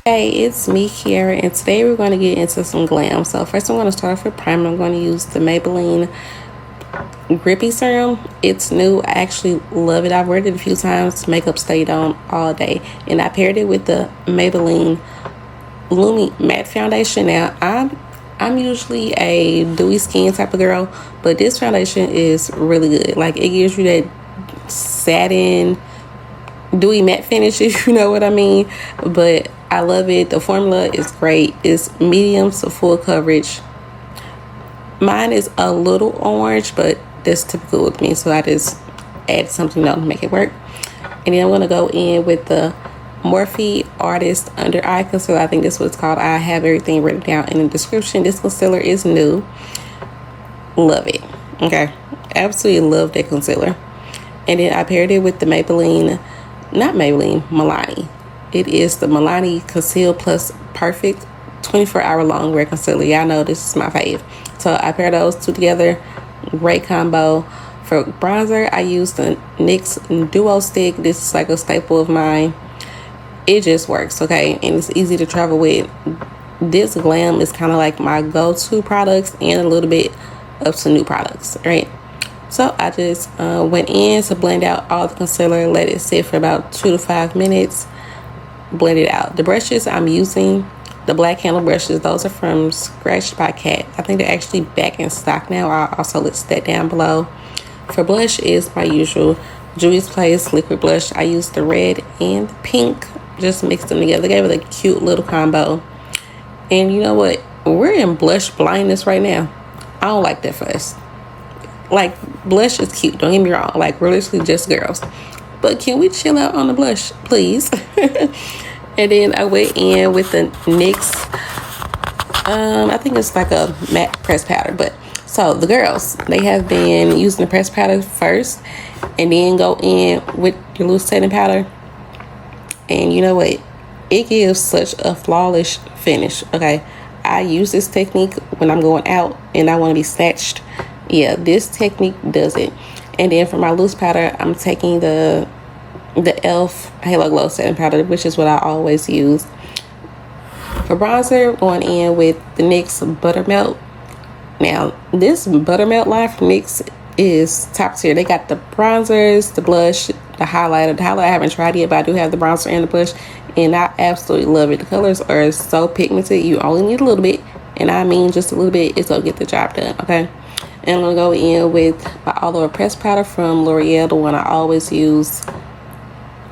Hey, it's me, Kiara, and today we're going to get into some glam. So first I'm going to start off with primer. I'm going to use the Maybelline Grippy Serum. It's new. I actually love it. I've wear it a few times. Makeup stayed on all day. And I paired it with the Maybelline Lumi Matte Foundation. Now, I'm usually a dewy skin type of girl, but this foundation is really good. Like, it gives you that satin dewy matte finish, if you know what I mean. But I love it. The formula is great. It's medium to full coverage. Mine is a little orange, but that's typical with me, so I just add something else to make it work. And then I'm going to go in with the Morphe Artist Under Eye Concealer. I think this is what it's called. I have everything written down in the description. This concealer is new. Love it. Okay. Absolutely love that concealer. And then I paired it with the Milani. It is the Milani Conceal Plus Perfect 24-hour long wear concealer. Y'all know this is my fave. So I pair those two together. Great combo. For bronzer, I use the NYX Duo Stick. This is like a staple of mine. It just works, okay? And it's easy to travel with. This Glam is kind of like my go-to products and a little bit of some new products, right? So I just went in to blend out all the concealer, let it sit for about 2 to 5 minutes, blend it out. The brushes I'm using, the black handle brushes, those are from Scratched by Cat. I think they're actually back in stock now. I'll also list that down below. For blush is my usual Juvia's Place liquid blush. I use the red and the pink, just mixed them together. They gave it a cute little combo. And you know what? We're in blush blindness right now. I don't like that for us. Like, blush is cute, don't get me wrong. Like, we're literally just girls. But can we chill out on the blush, please? And then I went in with the NYX. I think it's like a matte pressed powder. But so the girls, they have been using the pressed powder first, and then go in with your loose setting powder. And you know what? It gives such a flawless finish. Okay, I use this technique when I'm going out and I want to be snatched. Yeah, this technique does it. And then for my loose powder, I'm taking the e.l.f. Halo Glow setting powder, which is what I always use. For bronzer, going in with the NYX Buttermelt. Now, this Buttermelt line from NYX is top tier. They got the bronzers, the blush, the highlighter. The highlighter I haven't tried yet, but I do have the bronzer and the blush, and I absolutely love it. The colors are so pigmented. You only need a little bit, and I mean just a little bit. It's gonna get the job done, okay? And I'm gonna go in with my all over pressed powder from L'Oreal, the one I always use.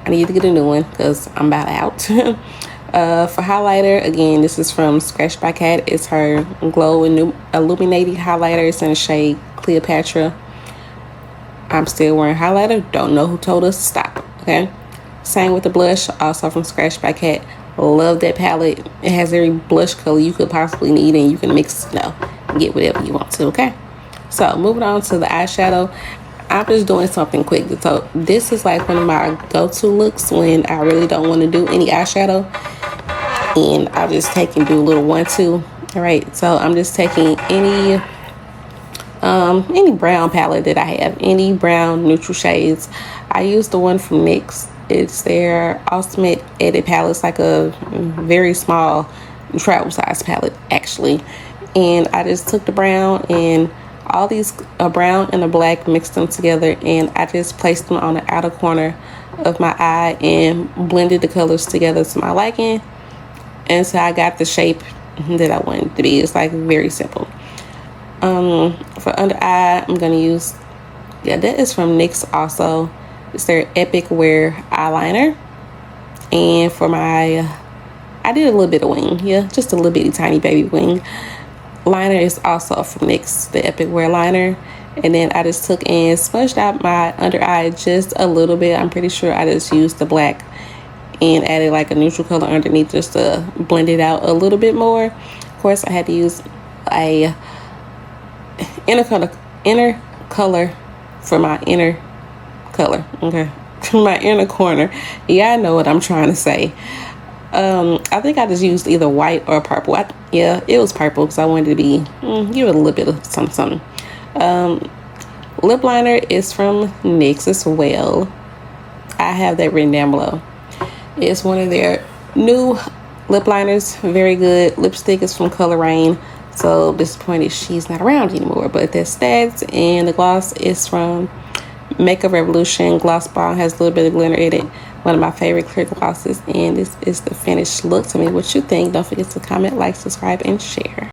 I need to get a new one because I'm about out. For highlighter, again, this is from Scratched by Cat. It's her Glow and Illuminating highlighter. It's in the shade Cleopatra. I'm still wearing highlighter. Don't know who told us to stop, okay? Same with the blush, also from Scratched by Cat. Love that palette. It has every blush color you could possibly need, and you can mix, get whatever you want to, okay? So moving on to the eyeshadow. I'm just doing something quick. So this is like one of my go-to looks when I really don't want to do any eyeshadow, and I'll just take and do a little 1-2. All right, so I'm just taking any brown palette that I have, any brown neutral shades. I use the one from NYX. It's their Ultimate Edit palette. It's like a very small travel size palette actually, and I just took the brown and all these brown and a black, mixed them together, and I just placed them on the outer corner of my eye and blended the colors together to my liking, and so I got the shape that I wanted to be. It's like very simple. For under eye, I'm gonna use, that is from NYX also. It's their Epic Wear eyeliner. And for my, I did a little bit of wing, just a little bitty tiny baby wing liner is also from NYX, the Epic Wear liner. And then I just took and smudged out my under eye just a little bit. I'm pretty sure I just used the black and added like a neutral color underneath just to blend it out a little bit more. Of course, I had to use a inner color for my inner color, okay? My inner corner. Yeah, I know what I'm trying to say. I think I just used either white or purple. It was purple because I wanted to be give it a little bit of something. Lip liner is from NYX as well. I have that written down below. It's one of their new Lip liners, very good. Lipstick is from Color Rain. So disappointed she's not around anymore. But that's that. And the gloss is from Makeup Revolution. Gloss Bomb has a little bit of glitter in it. One of my favorite clear glosses. And this is the finished look. Tell me what you think. Don't forget to comment, like, subscribe, and share.